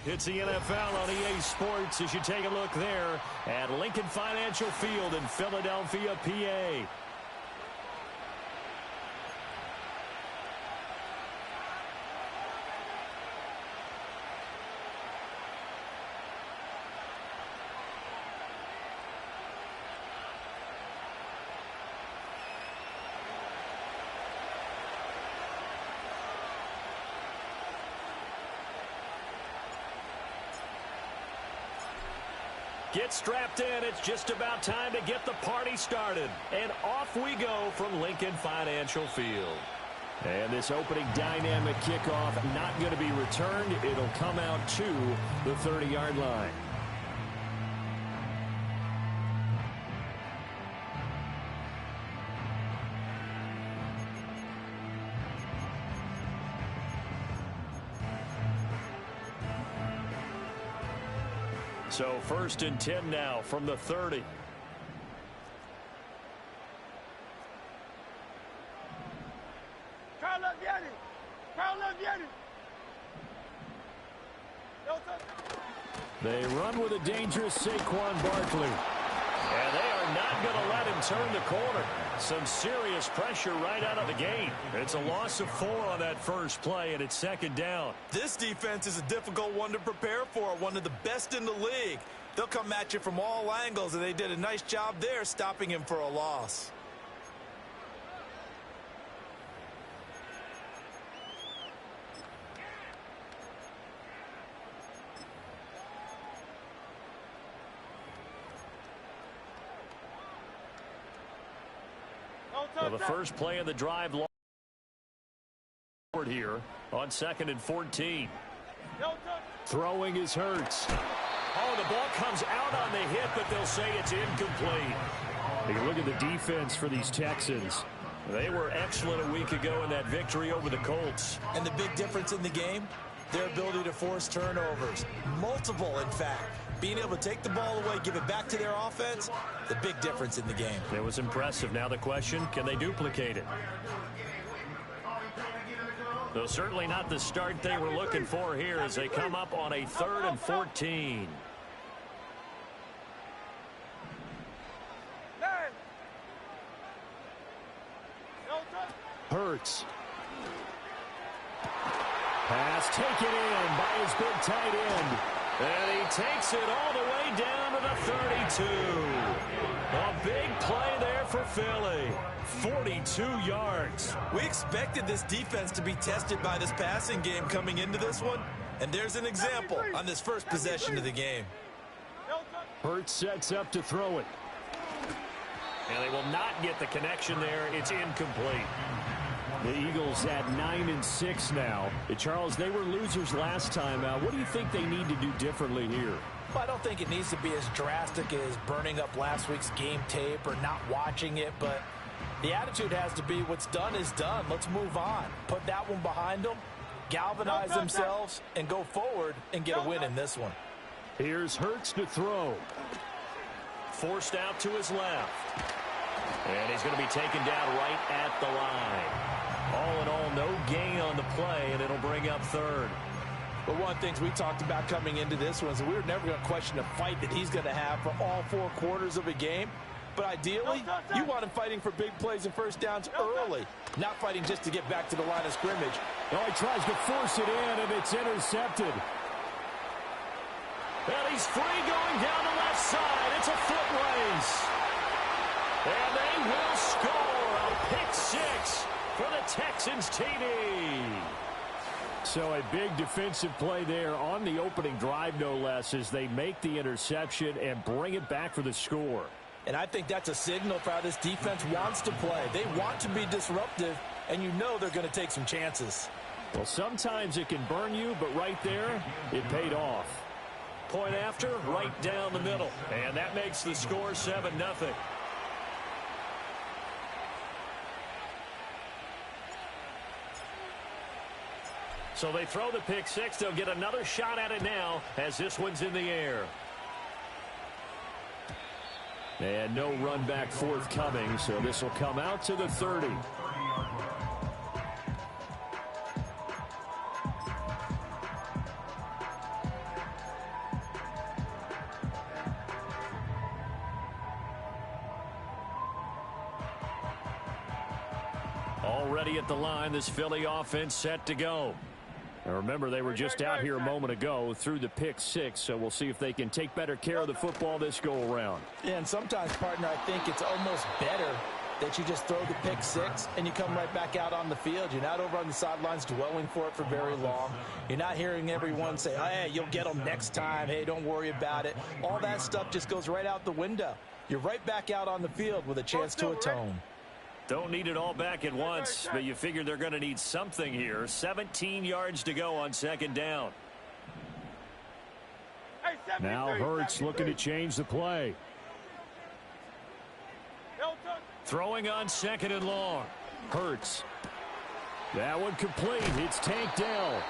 It's the NFL on EA Sports as you take a look there at Lincoln Financial Field in Philadelphia, PA. Get strapped in. It's just about time to get the party started. And off we go from Lincoln Financial Field. And this opening dynamic kickoff not going to be returned. It'll come out to the 30-yard line. So 1st and 10 now from the 30. They run with a dangerous Saquon Barkley. And they are not going to let him turn the corner. Some serious pressure right out of the game. It's a loss of 4 on that first play, and it's 2nd down. This defense is a difficult one to prepare for, one of the best in the league. They'll come at you from all angles, and they did a nice job there stopping him for a loss. Well, the first play of the drive here on 2nd and 14. Throwing is Hurts. Oh, the ball comes out on the hit, but they'll say it's incomplete. You look at the defense for these Texans. They were excellent a week ago in that victory over the Colts. And the big difference in the game, their ability to force turnovers. Multiple, in fact. Being able to take the ball away, give it back to their offense, the big difference in the game. It was impressive. Now the question, can they duplicate it? Though certainly not the start they were looking for here as they come up on a 3rd and 14. Hurts. Pass taken in by his big tight end. And he takes it all the way down to the 32. A big play there for Philly. 42 yards. We expected this defense to be tested by this passing game coming into this one. And there's an example on this first possession of the game. Hurts sets up to throw it. And they will not get the connection there. It's incomplete. The Eagles at 9-6 now. Charles, they were losers last time out. What do you think they need to do differently here? Well, I don't think it needs to be as drastic as burning up last week's game tape or not watching it, but the attitude has to be what's done is done. Let's move on. Put that one behind them, galvanize themselves, and go forward and get a win in this one. Here's Hurts to throw. Forced out to his left. And he's going to be taken down right at the line. All in all, no gain on the play, and it'll bring up 3rd. But one of the things we talked about coming into this one is we were never going to question the fight that he's going to have for all 4 quarters of a game. But ideally, you want him fighting for big plays and first downs early, not fighting just to get back to the line of scrimmage. Oh, he tries to force it in, and it's intercepted. And he's free going down the left side. It's a foot race. And they will score a pick 6 for the Texans TD. So a big defensive play there on the opening drive, no less, as they make the interception and bring it back for the score. And I think that's a signal for how this defense wants to play. They want to be disruptive, and you know they're going to take some chances. Well, sometimes it can burn you, but right there, it paid off. Point after, right down the middle. And that makes the score 7-0. So they throw the pick 6. They'll get another shot at it now as this one's in the air. And no run back forthcoming, so this will come out to the 30. Already at the line, this Philly offense set to go. Now remember, they were just out here a moment ago through the pick six, so we'll see if they can take better care of the football this go-around. Yeah, and sometimes, partner, I think it's almost better that you just throw the pick six and you come right back out on the field. You're not over on the sidelines dwelling for it for very long. You're not hearing everyone say, oh, hey, you'll get them next time. Hey, don't worry about it. All that stuff just goes right out the window. You're right back out on the field with a chance to atone. Don't need it all back at once, but you figure they're going to need something here. 17 yards to go on second down. Now Hurts looking to change the play. Throwing on second and long. Hurts. That one complete. It's Tank Dell.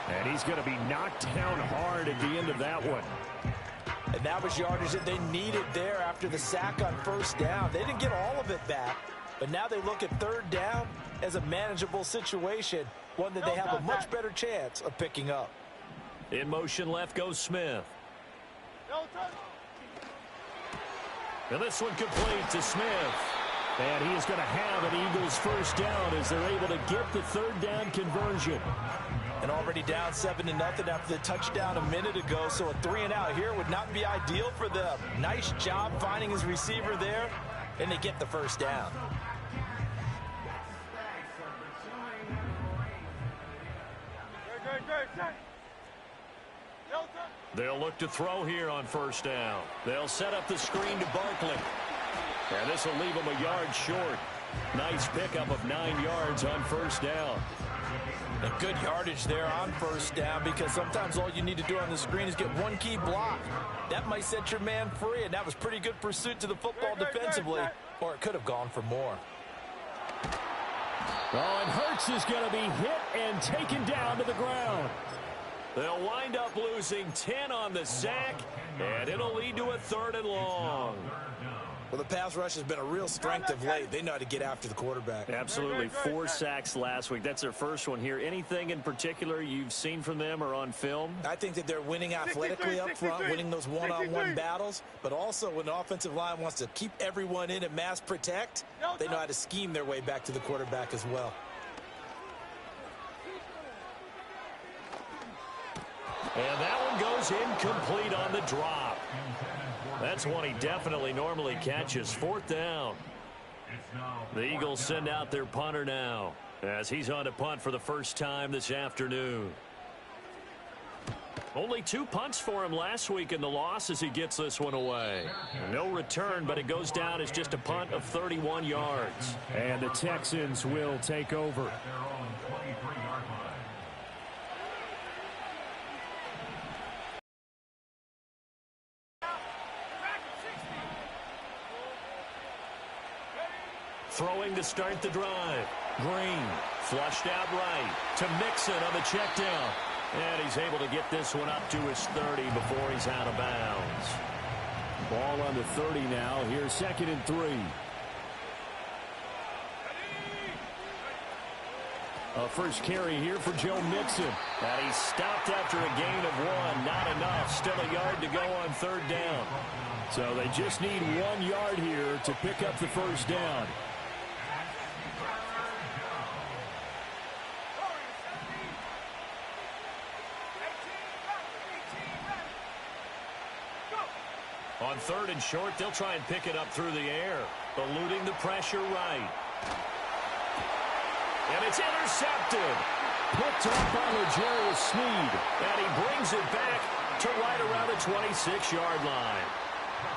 And he's going to be knocked down hard at the end of that one. And that was yardage that they needed there after the sack on first down. They didn't get all of it back, but now they look at third down as a manageable situation, one that they have a much better chance of picking up. In motion left goes Smith. And this one complete to Smith. And he is going to have an Eagles first down as they're able to get the third down conversion. And already down 7-0 after the touchdown a minute ago, so a 3-and-out here would not be ideal for them. Nice job finding his receiver there, and they get the first down. They'll look to throw here on first down. They'll set up the screen to Barkley. And this will leave him a yard short. Nice pickup of 9 yards on first down. And good yardage there on first down, because sometimes all you need to do on the screen is get one key block. That might set your man free, and that was pretty good pursuit to the football defensively, or it could have gone for more. Oh, and Hurts is going to be hit and taken down to the ground. They'll wind up losing 10 on the sack, and it'll lead to a 3rd and long. Well, the pass rush has been a real strength of late. They know how to get after the quarterback. Absolutely. 4 sacks last week. That's their first one here. Anything in particular you've seen from them or on film? I think that they're winning athletically up front, winning those one-on-one battles, but also when the offensive line wants to keep everyone in and mass protect, they know how to scheme their way back to the quarterback as well. And that one goes incomplete on the drop. That's one he definitely normally catches. 4th down. The Eagles send out their punter now as he's on to punt for the first time this afternoon. Only 2 punts for him last week in the loss as he gets this one away. No return, but it goes down as just a punt of 31 yards. And the Texans will take over. Throwing to start the drive. Green flushed out right to Mixon on the check down. And he's able to get this one up to his 30 before he's out of bounds. Ball on the 30 now. Here's 2nd and 3. A first carry here for Joe Mixon. And he stopped after a gain of 1. Not enough. Still a yard to go on 3rd down. So they just need 1 yard here to pick up the first down. On 3rd and short, they'll try and pick it up through the air. Eluding the pressure right. And it's intercepted. Picked off by L'Jarius Sneed. And he brings it back to right around the 26-yard line.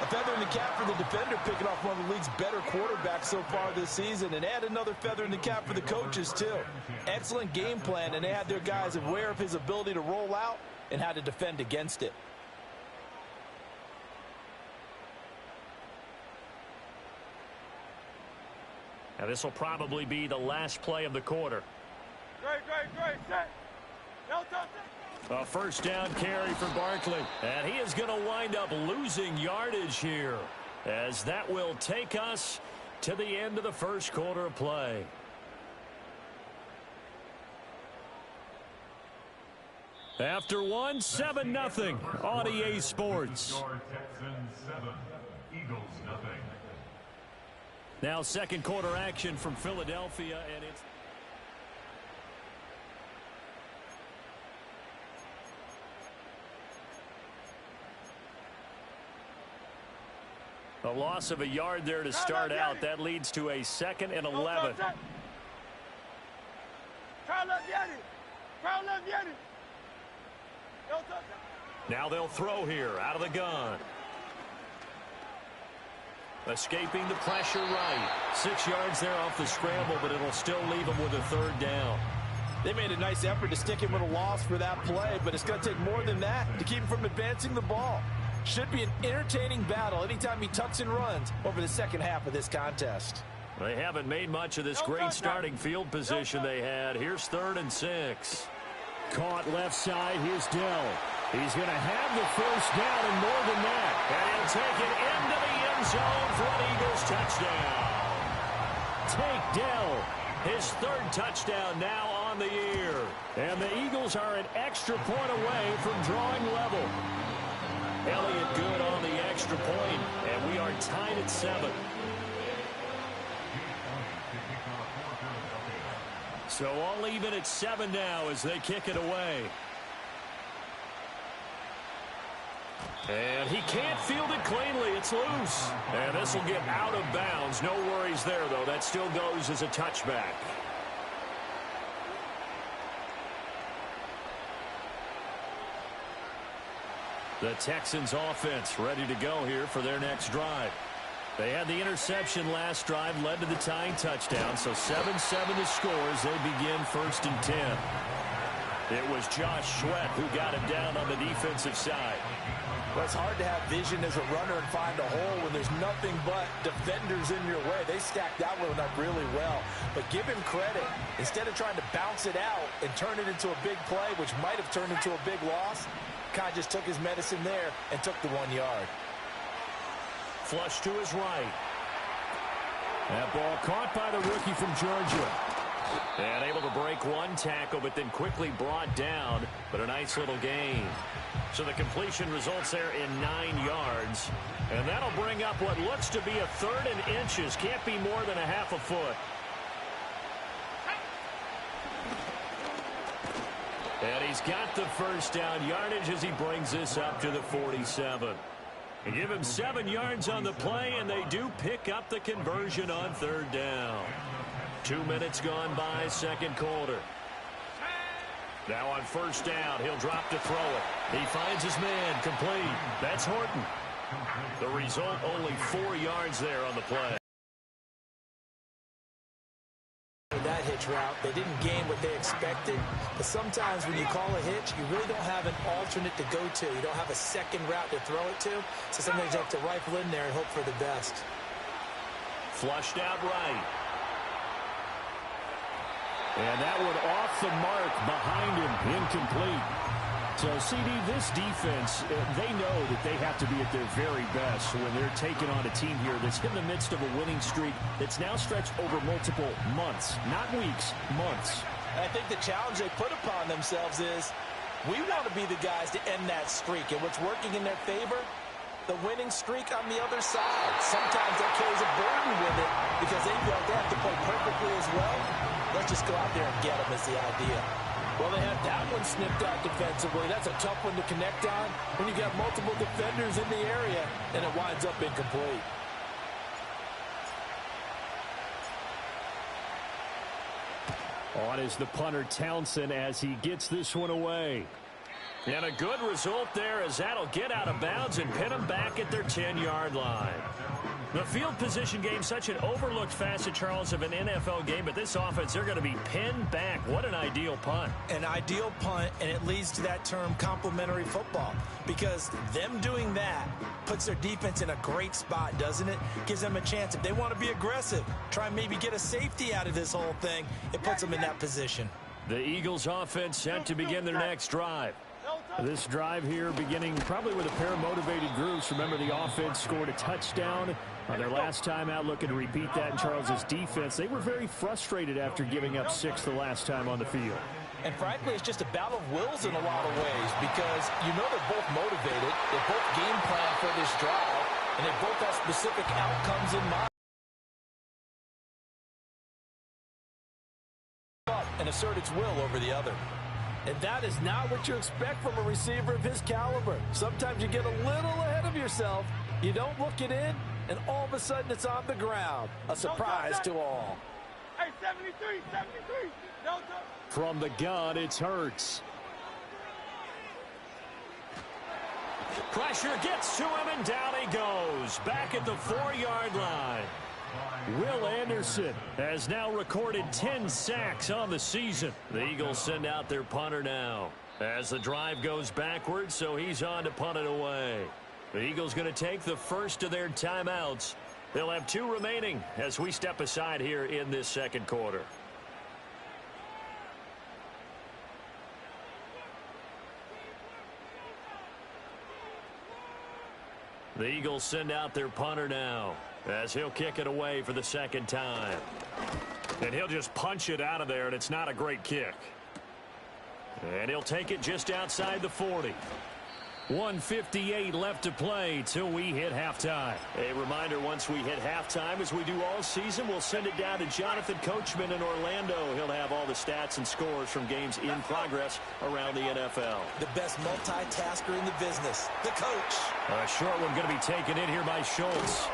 A feather in the cap for the defender, picking off one of the league's better quarterbacks so far this season, and add another feather in the cap for the coaches, too. Excellent game plan, and they had their guys aware of his ability to roll out and how to defend against it. Now this will probably be the last play of the quarter. Great, set. A first down carry for Barkley. And he is going to wind up losing yardage here, as that will take us to the end of the first quarter of play. After 1, 7-0 on EA Sports. Texans 7, Eagles nothing. Now second quarter action from Philadelphia, and it's a loss of a yard there to start out. That leads to a 2nd and 11. Now they'll throw here out of the gun. Escaping the pressure right. 6 yards there off the scramble, but it'll still leave him with a 3rd down. They made a nice effort to stick him with a loss for that play, but it's going to take more than that to keep him from advancing the ball. Should be an entertaining battle anytime he tucks and runs over the second half of this contest. They haven't made much of this great starting field position they had. Here's 3rd and 6. Caught left side. Here's Dell. He's going to have the 1st down and more than that. And he'll take it into the end zone for an Eagles touchdown. Take Dell. His 3rd touchdown now on the year. And the Eagles are an extra point away from drawing level. Elliott good on the extra point, and we are tied at 7. So all even at 7 now as they kick it away. And he can't field it cleanly. It's loose. And this will get out of bounds. No worries there, though. That still goes as a touchback. The Texans offense ready to go here for their next drive. They had the interception last drive, led to the tying touchdown. So 7-7 the score as they begin 1st and 10. It was Josh Sweat who got him down on the defensive side. Well, it's hard to have vision as a runner and find a hole when there's nothing but defenders in your way. They stacked that one up really well. But give him credit. Instead of trying to bounce it out and turn it into a big play, which might have turned into a big loss, Kai just took his medicine there and took the 1 yard. Flush to his right. That ball caught by the rookie from Georgia. And able to break one tackle, but then quickly brought down. But a nice little gain. So the completion results there in 9 yards. And that'll bring up what looks to be a 3rd and inches. Can't be more than a half a foot. And he's got the 1st down yardage as he brings this up to the 47. And give him 7 yards on the play, and they do pick up the conversion on 3rd down. 2 minutes gone by, 2nd quarter. Now on 1st down, he'll drop to throw it. He finds his man, complete. That's Horton. The result, only 4 yards there on the play. That hitch route, they didn't gain what they expected, but sometimes when you call a hitch, you really don't have an alternate to go to. You don't have a second route to throw it to, so sometimes you have to rifle in there and hope for the best. Flushed out right. And that one off the mark behind him, incomplete. So, CD, this defense, they know that they have to be at their very best when they're taking on a team here that's in the midst of a winning streak that's now stretched over multiple months, not weeks, months. I think the challenge they put upon themselves is we want to be the guys to end that streak, and what's working in their favor, the winning streak on the other side. Sometimes that carries a burden with it because they feel like they have to play perfectly as well. Let's just go out there and get them is the idea. Well, they had that one snipped out defensively. That's a tough one to connect on when you got multiple defenders in the area, and it winds up incomplete. On is the punter Townsend as he gets this one away. And a good result there as that'll get out of bounds and pin them back at their 10-yard line. The field position game, such an overlooked facet, Charles, of an NFL game, but this offense, they're going to be pinned back. What an ideal punt. An ideal punt, and it leads to that term complementary football, because them doing that puts their defense in a great spot, doesn't it? Gives them a chance. If they want to be aggressive, try and maybe get a safety out of this whole thing, it puts them in that position. The Eagles offense set to begin their next drive. This drive here beginning probably with a pair of motivated groups. Remember, the offense scored a touchdown on their last time out, looking to repeat that in Charles's defense. They were very frustrated after giving up 6 the last time on the field. And frankly, it's just a battle of wills in a lot of ways, because you know they're both motivated, they both game plan for this drive, and they both have specific outcomes in mind. and assert its will over the other. And that is not what you expect from a receiver of his caliber. Sometimes you get a little ahead of yourself. You don't look it in, and all of a sudden it's on the ground. A surprise to all. Hey, 73, 73. No, no. From the gun, it's Hurts. Pressure gets to him, and down he goes. Back at the 4-yard line. Will Anderson has now recorded 10 sacks on the season. The Eagles send out their punter now as the drive goes backwards, so he's on to punt it away. The Eagles going to take the first of their timeouts. They'll have 2 remaining as we step aside here in this second quarter. The Eagles send out their punter now as he'll kick it away for the second time. And he'll just punch it out of there, and it's not a great kick. And he'll take it just outside the 40. 1:58 left to play till we hit halftime. A reminder, once we hit halftime, as we do all season, we'll send it down to Jonathan Coachman in Orlando. He'll have all the stats and scores from games in progress around the NFL. The best multitasker in the business, the coach. A short one going to be taken in here by Schultz.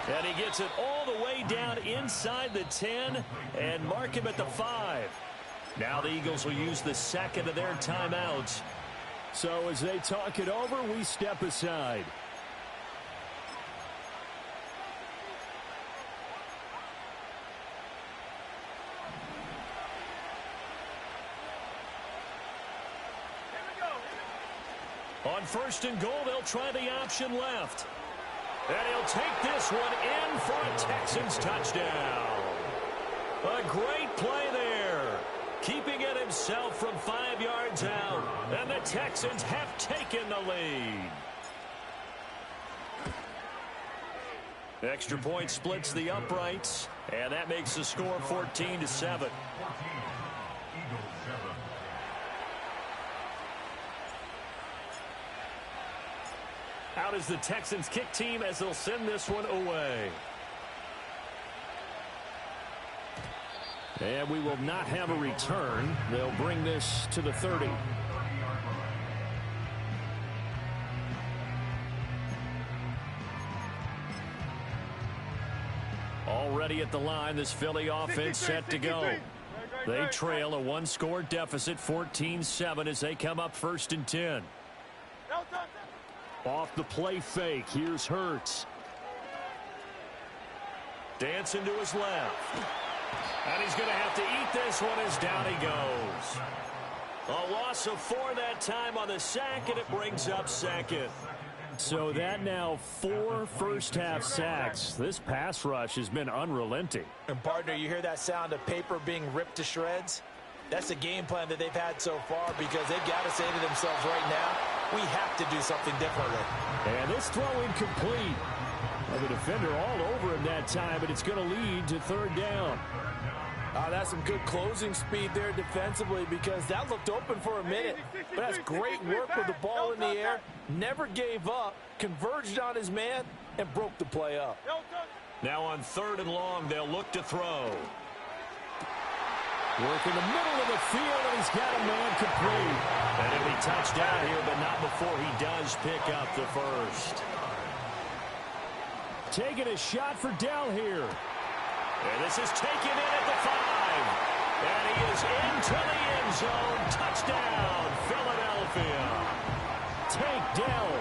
And he gets it all the way down inside the 10 and mark him at the 5. Now the Eagles will use the second of their timeouts. So as they talk it over, we step aside. On 1st and goal, they'll try the option left. And he'll take this one in for a Texans touchdown. A great play there. Keeping it himself from 5 yards out. And the Texans have taken the lead. Extra point splits the uprights. And that makes the score 14-7. Out is the Texans kick team as they'll send this one away. And we will not have a return. They'll bring this to the 30. Already at the line, this Philly offense set to go. They trail a 1-score deficit, 14-7, as they come up 1st and 10. Off the play fake, here's Hurts. Dancing to his left. And he's going to have to eat this one as down he goes. A loss of 4 that time on the sack, and it brings up second. So that now 4 first-half sacks. This pass rush has been unrelenting. And, partner, you hear that sound of paper being ripped to shreds? That's the game plan that they've had so far, because they've got to say to themselves right now, we have to do something differently. And this throw incomplete. Well, the defender all over him that time, but it's going to lead to 3rd down. That's some good closing speed there defensively, because that looked open for a minute. But that's great work with the ball in the air. Never gave up, converged on his man, and broke the play up. Now on 3rd and long, they'll look to throw. Work in the middle of the field, and he's got a man complete. And he'll be touched down here, but not before he does pick up the first. Taking a shot for Dell here. And this is taken in at the 5. And he is into the end zone. Touchdown, Philadelphia. Tank Dell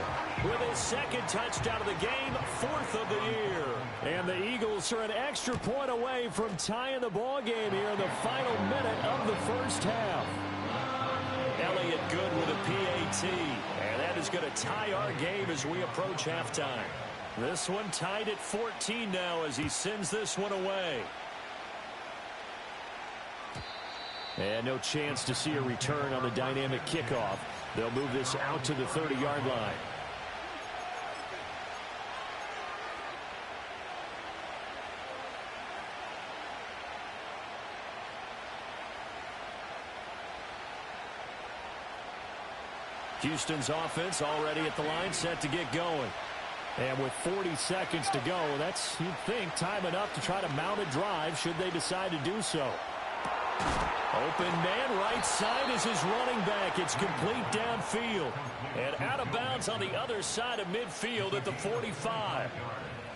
with his 2nd touchdown of the game, 4th of the year. And the Eagles are an extra point away from tying the ball game here in the final minute of the first half. Elliott good with a PAT. And that is going to tie our game as we approach halftime. This one tied at 14 now as he sends this one away. And no chance to see a return on the dynamic kickoff. They'll move this out to the 30-yard line. Houston's offense already at the line, set to get going. And with 40 seconds to go, that's, you'd think, time enough to try to mount a drive should they decide to do so. Open man, right side is his running back. It's complete downfield. And out of bounds on the other side of midfield at the 45.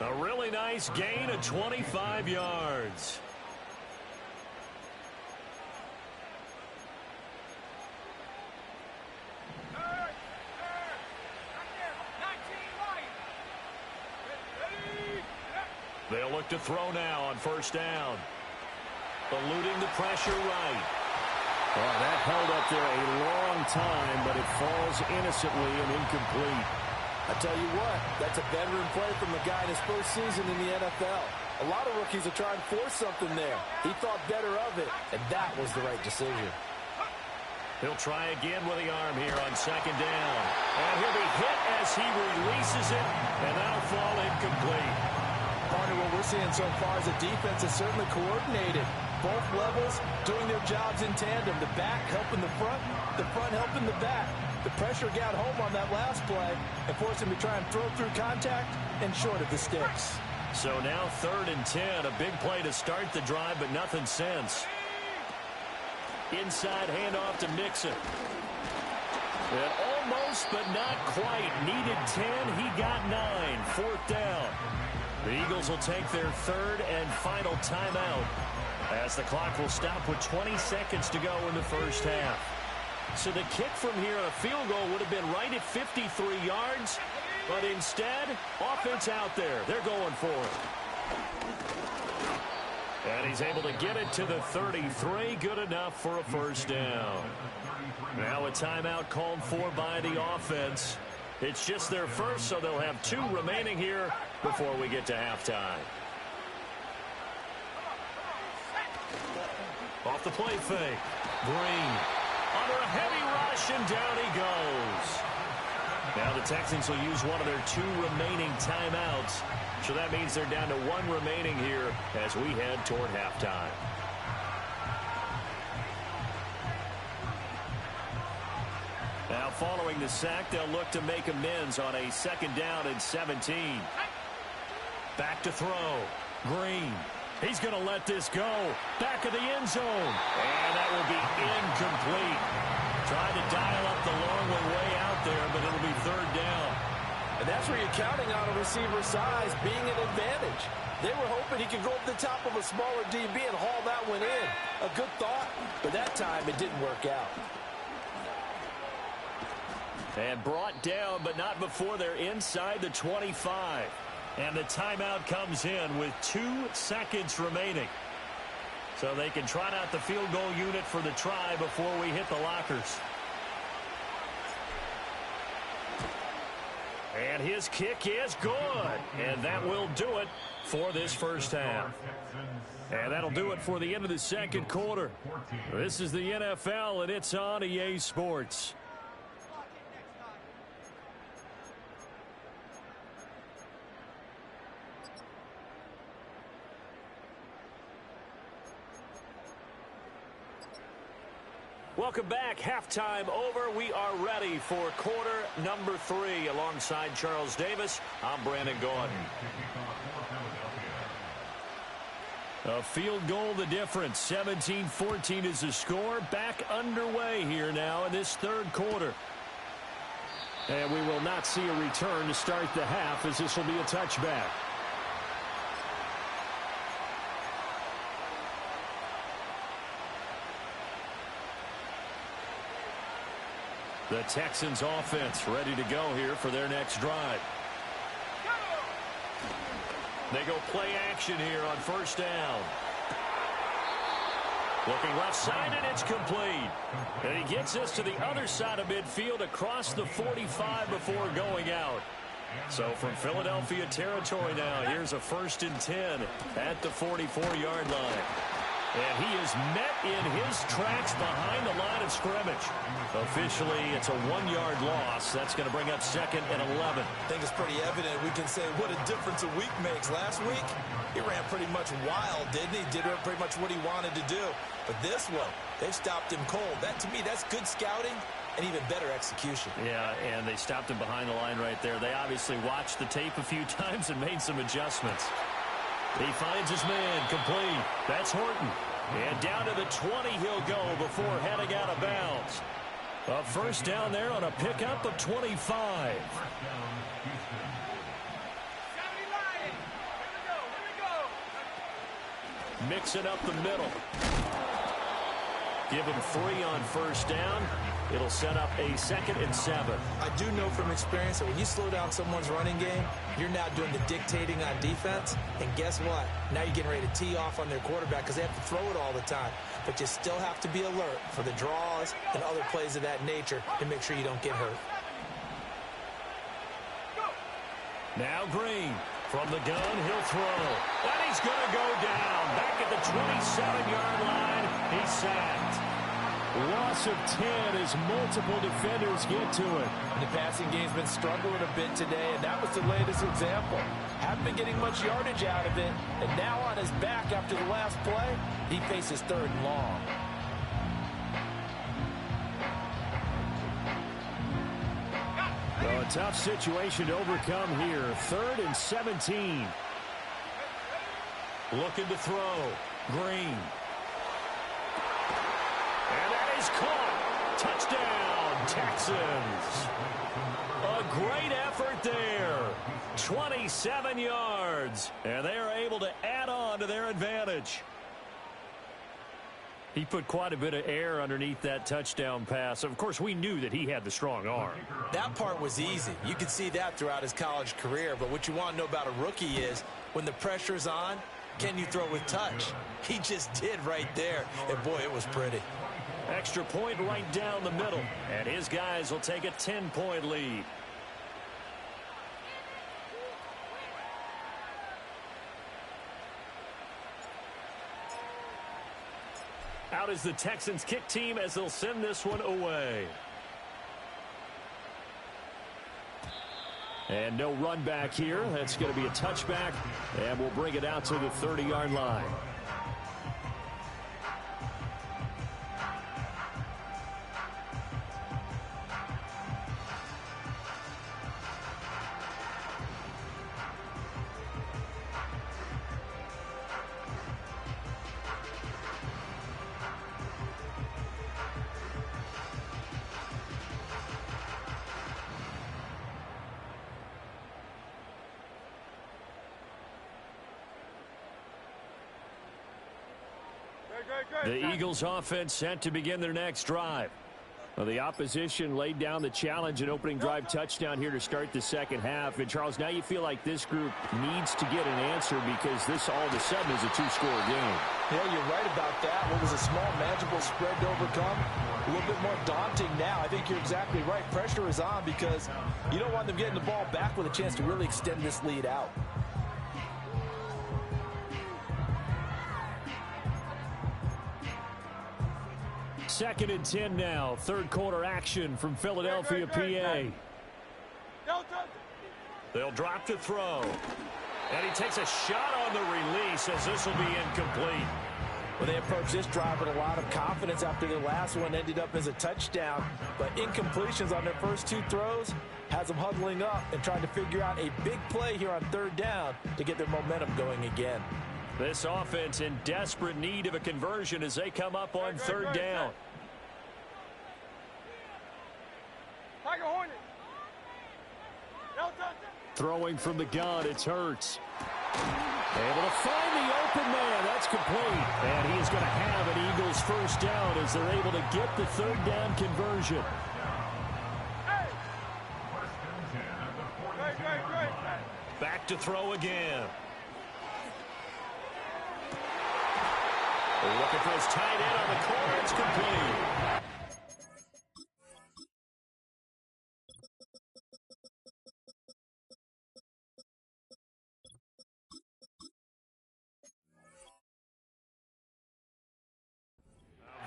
A really nice gain of 25 yards. They'll look to throw now on first down. Eluding the pressure right. Oh, that held up there a long time, but it falls innocently and incomplete. I tell you what, that's a veteran play from a guy in his first season in the NFL. A lot of rookies are trying to force something there. He thought better of it, and that was the right decision. He'll try again with the arm here on second down. And he'll be hit as he releases it, and that'll fall incomplete. Partner, what we're seeing so far is the defense is certainly coordinated. Both levels doing their jobs in tandem. The back helping the front helping the back. The pressure got home on that last play and forced him to try and throw through contact and short of the sticks. So now 3rd and 10. A big play to start the drive, but nothing since. Inside handoff to Mixon. And almost, but not quite. Needed 10. He got 9. 4th down. The Eagles will take their 3rd and final timeout as the clock will stop with 20 seconds to go in the first half. So the kick from here on a field goal would have been right at 53 yards, but instead, offense out there. They're going for it. And he's able to get it to the 33. Good enough for a first down. Now a timeout called for by the offense. It's just their first, so they'll have 2 remaining here before we get to halftime. Off the play fake. Green under a heavy rush, and down he goes. Now the Texans will use one of their 2 remaining timeouts. So that means they're down to 1 remaining here as we head toward halftime. Now following the sack, they'll look to make amends on a 2nd down and 17. Back to throw. Green. He's going to let this go. Back of the end zone. And that will be incomplete. Tried to dial up the long way out there, but it'll be 3rd down. And that's where you're counting on a receiver's size being an advantage. They were hoping he could go up the top of a smaller DB and haul that one in. A good thought, but that time it didn't work out. And brought down, but not before they're inside the 25. And the timeout comes in with 2 seconds remaining. So they can trot out the field goal unit for the try before we hit the lockers. And his kick is good. And that will do it for this first half. And that'll do it for the end of the 2nd quarter. This is the NFL, and it's on EA Sports. Welcome back. Halftime over. We are ready for quarter number 3. Alongside Charles Davis, I'm Brandon Gordon. A field goal the difference. 17-14 is the score. Back underway here now in this 3rd quarter. And we will not see a return to start the half, as this will be a touchback. The Texans offense ready to go here for their next drive. They go play action here on first down. Looking left side, and it's complete. And he gets us to the other side of midfield across the 45 before going out. So from Philadelphia territory now, here's a 1st and 10 at the 44-yard line. And he is met in his tracks behind the line of scrimmage. Officially, it's a 1-yard loss. That's going to bring up 2nd and 11. I think it's pretty evident. We can say what a difference a week makes. Last week, he ran pretty much wild, didn't he? Did pretty much what he wanted to do. But this one, they stopped him cold. That, to me, that's good scouting and even better execution. Yeah, and they stopped him behind the line right there. They obviously watched the tape a few times and made some adjustments. He finds his man complete. That's Horton. And down to the 20 he'll go before heading out of bounds. A first down there on a pickup of 25. Mixing up the middle. Give him 3 on first down. It'll set up a 2nd and 7. I do know from experience that when you slow down someone's running game, you're now doing the dictating on defense. And guess what? Now you're getting ready to tee off on their quarterback because they have to throw it all the time. But you still have to be alert for the draws and other plays of that nature to make sure you don't get hurt. Now Green. From the gun, he'll throw. And he's going to go down. Back at the 27-yard line. He's sacked. Loss of 10 as multiple defenders get to it. And the passing game's been struggling a bit today, and that was the latest example. Haven't been getting much yardage out of it, and now on his back after the last play, he faces 3rd and long. Well, a tough situation to overcome here. 3rd and 17. Looking to throw. Green. And that is caught. Touchdown, Texans. A great effort there. 27 yards. And they are able to add on to their advantage. He put quite a bit of air underneath that touchdown pass. Of course, we knew that he had the strong arm. That part was easy. You could see that throughout his college career. But what you want to know about a rookie is when the pressure's on, can you throw with touch? He just did right there. And, boy, it was pretty. Extra point right down the middle. And his guys will take a 10-point lead. Out is the Texans kick team as they'll send this one away. And no run back here. That's going to be a touchback. And we'll bring it out to the 30-yard line. The Eagles offense set to begin their next drive. Well, the opposition laid down the challenge and opening drive touchdown here to start the second half. And, Charles, now you feel like this group needs to get an answer because this all of a sudden is a 2-score game. Yeah, you're right about that. What was a small, manageable spread to overcome, a little bit more daunting now. I think you're exactly right. Pressure is on because you don't want them getting the ball back with a chance to really extend this lead out. Second and 10 now. Third quarter action from Philadelphia, PA. They'll drop to throw. And he takes a shot on the release as this will be incomplete. Well, they approached this drive with a lot of confidence after their last one ended up as a touchdown. But incompletions on their first 2 throws has them huddling up and trying to figure out a big play here on 3rd down to get their momentum going again. This offense in desperate need of a conversion as they come up on 3rd down. Throwing from the gun, it's Hurts. Able to find the open man. That's complete. And he's going to have an Eagles first down as they're able to get the 3rd down conversion. Back to throw again. Looking for his tight end on the corner. It's complete.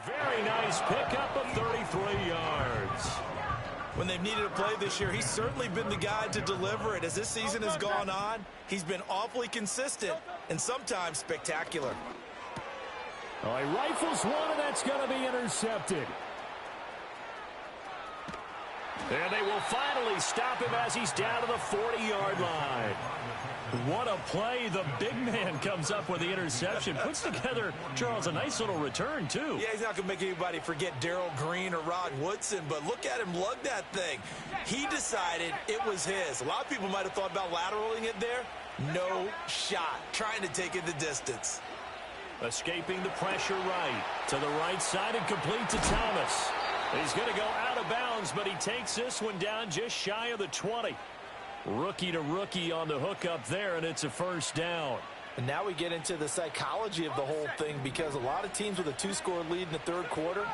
Very nice pickup of 33 yards. When they've needed a play this year, he's certainly been the guy to deliver it. As this season has gone on, he's been awfully consistent and sometimes spectacular. Oh, he rifles one, and that's going to be intercepted. And they will finally stop him as he's down to the 40-yard line. What a play. The big man comes up with the interception. Puts together, Charles, a nice little return, too. Yeah, he's not going to make anybody forget Darrell Green or Rod Woodson, but look at him lug that thing. He decided it was his. A lot of people might have thought about lateraling it there. No shot. Trying to take it the distance. Escaping the pressure right. To the right side and complete to Thomas. He's going to go out of bounds, but he takes this one down just shy of the 20. Rookie to rookie on the hookup there, and it's a first down. And now we get into the psychology of the whole thing, because a lot of teams with a 2-score lead in the third quarter,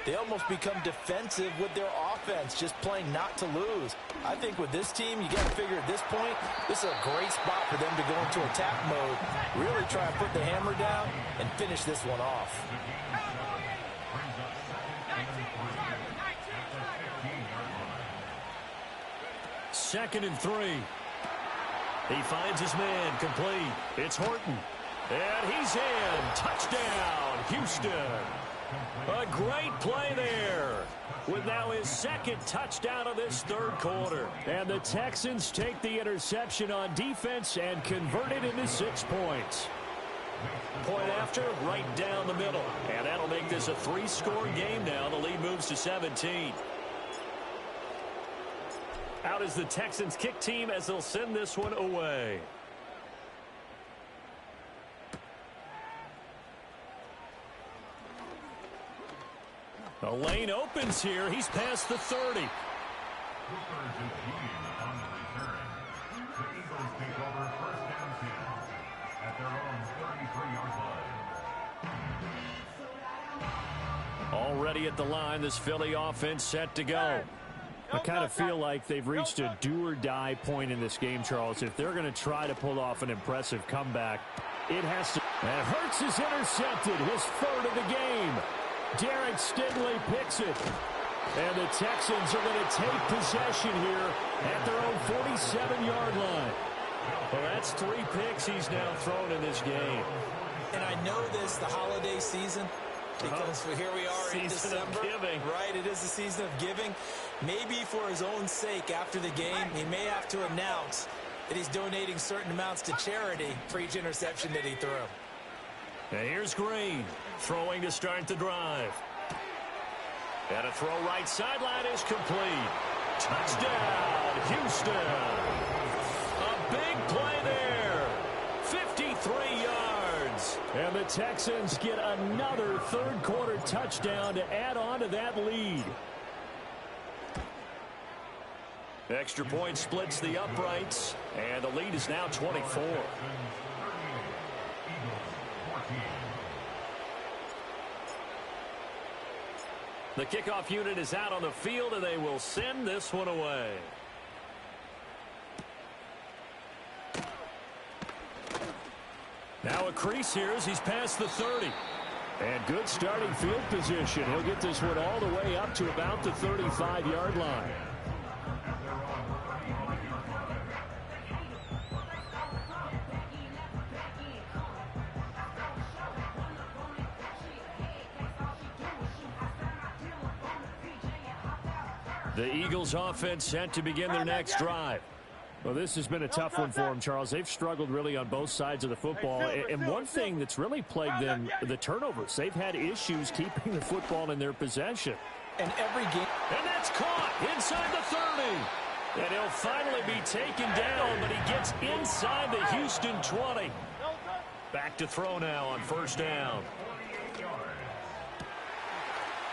they almost become defensive with their offense, just playing not to lose. I think with this team, you got to figure at this point, this is a great spot for them to go into attack mode, really try and put the hammer down and finish this one off. Second and 3. He finds his man, complete. It's Horton. And he's in. Touchdown, Houston. A great play there. With now his second touchdown of this third quarter. And the Texans take the interception on defense and convert it into 6 points. Point after, right down the middle. And that'll make this a 3-score game now. The lead moves to 17. Out is the Texans kick team as they'll send this one away. The lane opens here. He's past the 30. Already at the line, this Philly offense set to go. I kind of feel like they've reached a do-or-die point in this game, Charles. If they're going to try to pull off an impressive comeback, it has to. And Hurts is intercepted, his third of the game. Derek Stingley picks it. And the Texans are going to take possession here at their own 47-yard line. Well, that's 3 picks he's now thrown in this game. And I know this, the holiday season, because here we are in December. Right, it is the season of giving. Maybe for his own sake after the game, he may have to announce that he's donating certain amounts to charity for each interception that he threw. And here's Green throwing to start the drive. And a throw right sideline is complete. Touchdown, Houston. A big play there. 53 yards. And the Texans get another third quarter touchdown to add on to that lead. Extra point splits the uprights, and the lead is now 24. The kickoff unit is out on the field, and they will send this one away. Now a crease here as he's past the 30. And good starting field position. He'll get this one all the way up to about the 35-yard line. The Eagles offense set to begin their next drive. Well, this has been a tough one for them, Charles. They've struggled really on both sides of the football. And one thing that's really plagued them, the turnovers. They've had issues keeping the football in their possession. And every game. And that's caught inside the 30. And he'll finally be taken down, but he gets inside the Houston 20. Back to throw now on first down.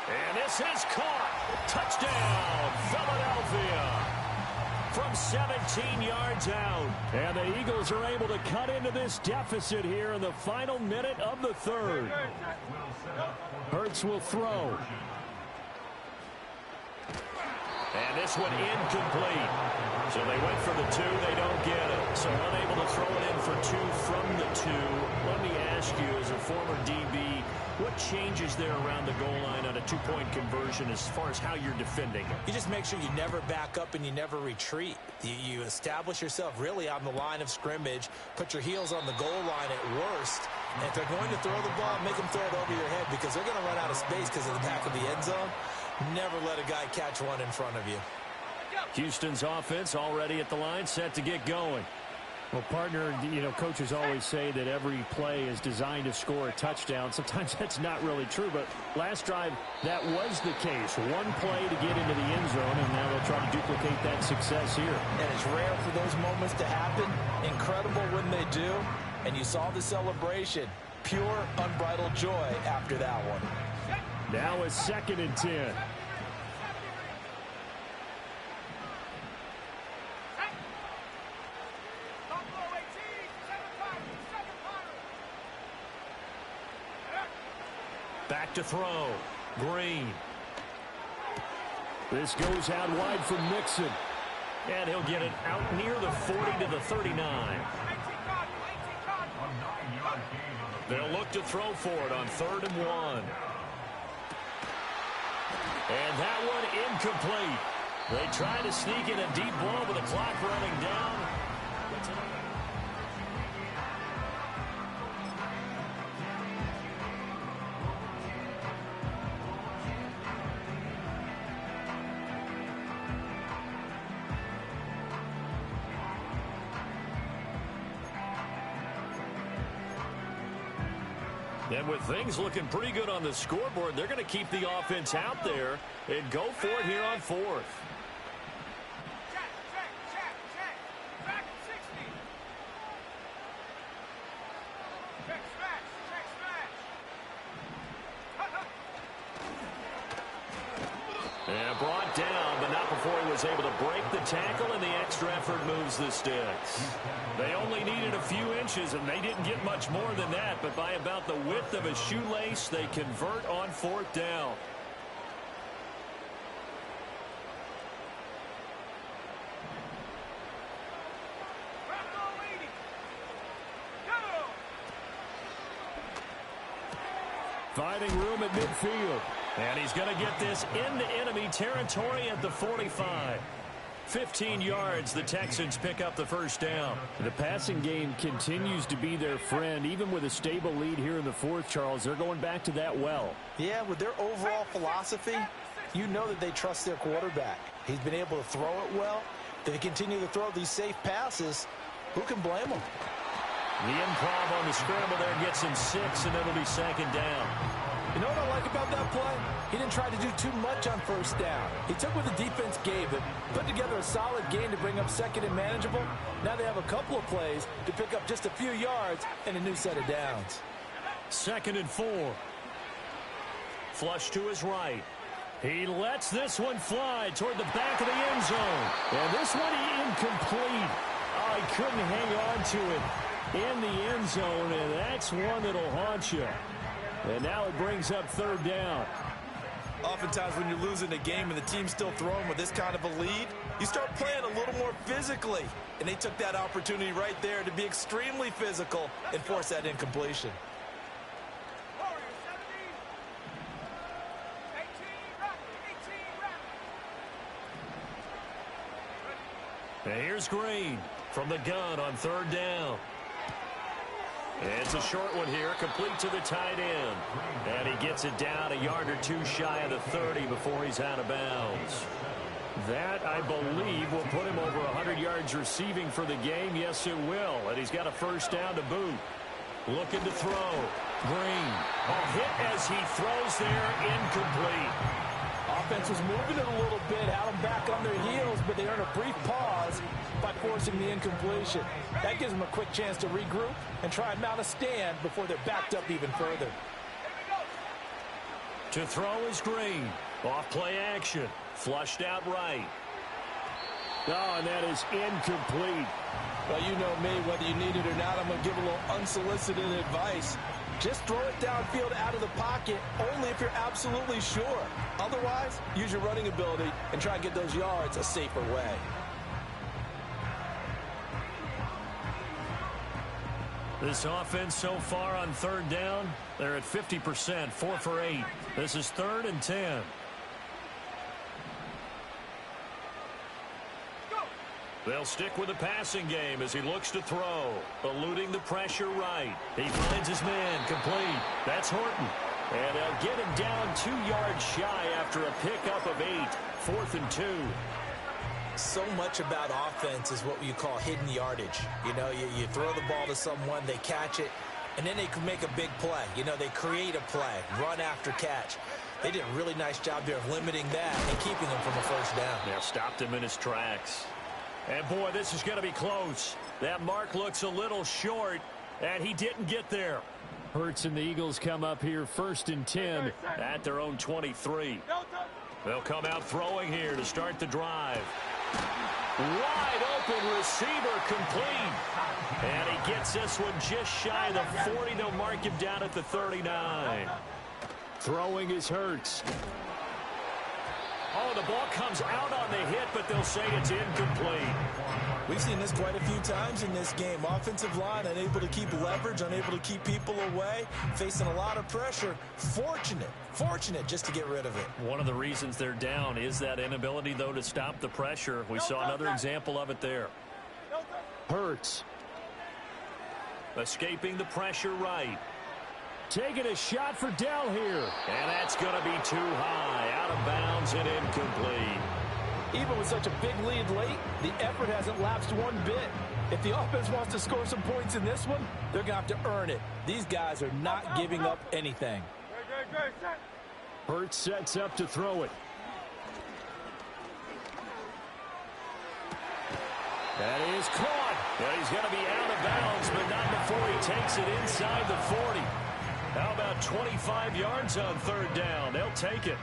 And this is caught. Touchdown, Philadelphia. From 17 yards out. And the Eagles are able to cut into this deficit here in the final minute of the third. Hurts will throw. And this one incomplete. So they went for the 2. They don't get it. So unable to throw it in for 2 from the 2. Let me ask you, as a former DB, what changes there around the goal line on a 2-point conversion as far as how you're defending it? You just make sure you never back up and you never retreat. You establish yourself really on the line of scrimmage, put your heels on the goal line at worst, and if they're going to throw the ball, make them throw it over your head because they're going to run out of space because of the back of the end zone. Never let a guy catch one in front of you. Houston's offense already at the line, set to get going. Well, partner, coaches always say that every play is designed to score a touchdown. Sometimes that's not really true, but last drive, that was the case. One play to get into the end zone, and now they'll try to duplicate that success here. And it's rare for those moments to happen. Incredible when they do. And you saw the celebration. Pure, unbridled joy after that one. Now it's 2nd and 10. Back to throw. Green. This goes out wide for Mixon. And he'll get it out near the 40 to the 39. They'll look to throw for it on 3rd and 1. And that one incomplete. They try to sneak in a deep ball with the clock running down. And with things looking pretty good on the scoreboard, they're going to keep the offense out there and go for it here on 4th. Back 60. Check smash. And brought down, but not before he was able to break the tackle, and the extra effort moves the sticks. They only needed a few inches, and they didn't get much more than that, but by about the width of a shoelace, they convert on 4th down. Finding room at midfield. And he's going to get this into enemy territory at the 45. 15 yards, the Texans pick up the 1st down. The passing game continues to be their friend. Even with a stable lead here in the 4th, Charles, they're going back to that well. Yeah, with their overall philosophy, you know that they trust their quarterback. He's been able to throw it well. They continue to throw these safe passes. Who can blame them? The improv on the scramble there gets him 6, and it'll be 2nd down. You know what I like about that play? He didn't try to do too much on 1st down. He took what the defense gave him, put together a solid game to bring up 2nd and manageable. Now they have a couple of plays to pick up just a few yards and a new set of downs. 2nd and 4. Flush to his right. He lets this one fly toward the back of the end zone. And this one incomplete. Oh, he couldn't hang on to it in the end zone, and that's one that'll haunt you. And now it brings up 3rd down. Oftentimes when you're losing a game and the team's still throwing with this kind of a lead, you start playing a little more physically. And they took that opportunity right there to be extremely physical and force that incompletion. And here's Green from the gun on 3rd down. It's a short one here, complete to the tight end. And he gets it down a yard or two shy of the 30 before he's out of bounds. That, I believe, will put him over 100 yards receiving for the game. Yes, it will. And he's got a 1st down to boot. Looking to throw. Green. A hit as he throws there, incomplete. Offense was moving it a little bit, had them back on their heels, but they earned a brief pause by forcing the incompletion. That gives them a quick chance to regroup and try and mount a stand before they're backed up even further. To throw is Green. Off play action. Flushed out right. Oh, and that is incomplete. Well, you know me, whether you need it or not, I'm going to give a little unsolicited advice. Just throw it downfield out of the pocket only if you're absolutely sure. Otherwise, use your running ability and try and get those yards a safer way. This offense so far on 3rd down, they're at 50%, 4 for 8. This is 3rd and 10. They'll stick with the passing game as he looks to throw, eluding the pressure right. He finds his man, complete. That's Horton. And they'll get him down 2 yards shy after a pickup of 8. 4th and 2. So much about offense is what you call hidden yardage. You know, you throw the ball to someone, they catch it, and then they can make a big play. You know, they create a play, run after catch. They did a really nice job there of limiting that and keeping him from a first down. Yeah, stopped him in his tracks. And, boy, this is going to be close. That mark looks a little short, and he didn't get there. Hurts and the Eagles come up here 1st and 10 at their own 23. They'll come out throwing here to start the drive. Wide open receiver complete. And he gets this one just shy of the 40. They'll mark him down at the 39. Throwing is Hurts. Oh, the ball comes out on the hit, but they'll say it's incomplete. We've seen this quite a few times in this game. Offensive line unable to keep leverage, unable to keep people away, facing a lot of pressure. Fortunate just to get rid of it. One of the reasons they're down is that inability, though, to stop the pressure. We saw another example of it there. Hurts. Escaping the pressure right. Taking a shot for Dell here. And that's going to be too high. Out of bounds and incomplete. Even with such a big lead late, the effort hasn't lapsed one bit. If the offense wants to score some points in this one, they're going to have to earn it. These guys are not giving up anything. Hurts sets up to throw it. That is caught. Well, he's going to be out of bounds, but not before he takes it inside the 40. How about 25 yards on 3rd down? They'll take it.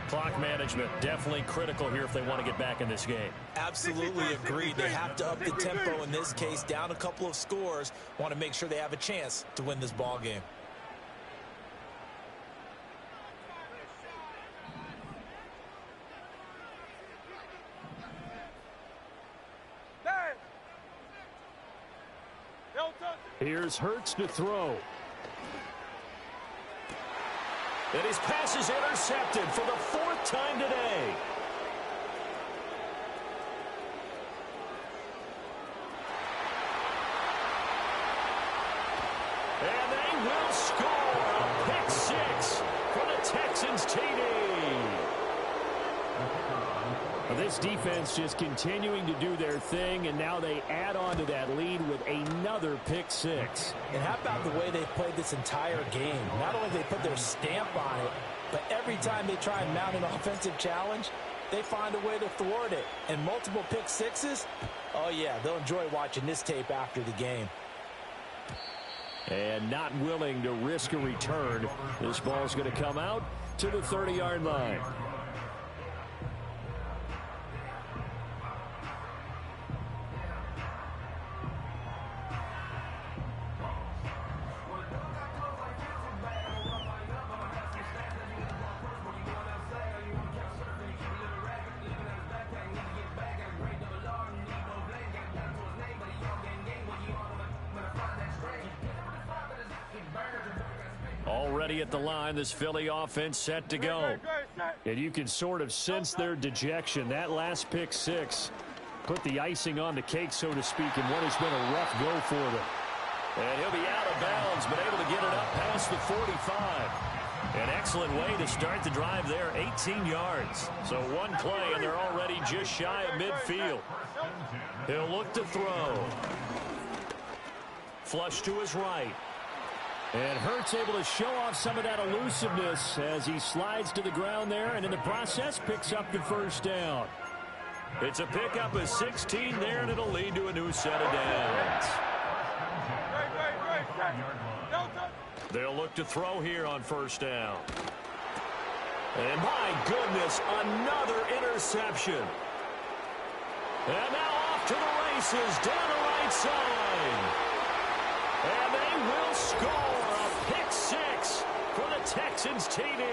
Clock management definitely critical here if they want to get back in this game. Absolutely agreed. They have to up the tempo in this case. Down a couple of scores. Want to make sure they have a chance to win this ball game. Here's Hurts to throw. And his pass is intercepted for the 4th time today. And they will score a pick 6 for the Texans TD. This defense just continuing to do their thing, and now they add on to that lead with another pick 6. And how about the way they played this entire game? Not only they put their stamp on it, but every time they try and mount an offensive challenge, they find a way to thwart it. And multiple pick 6s, oh yeah, they'll enjoy watching this tape after the game. And not willing to risk a return. This ball's going to come out to the 30-yard line. Already at the line, this Philly offense set to go. And you can sort of sense their dejection. That last pick 6 put the icing on the cake, so to speak, in what has been a rough go for them. And he'll be out of bounds, but able to get it up past the 45. An excellent way to start the drive there, 18 yards. So one play, and they're already just shy of midfield. He'll look to throw. Flush to his right. And Hurts able to show off some of that elusiveness as he slides to the ground there, and in the process picks up the 1st down. It's a pickup of 16 there, and it'll lead to a new set of downs. They'll look to throw here on 1st down. And my goodness, another interception. And now off to the races down the right side. And they will score a pick 6 for the Texans TD.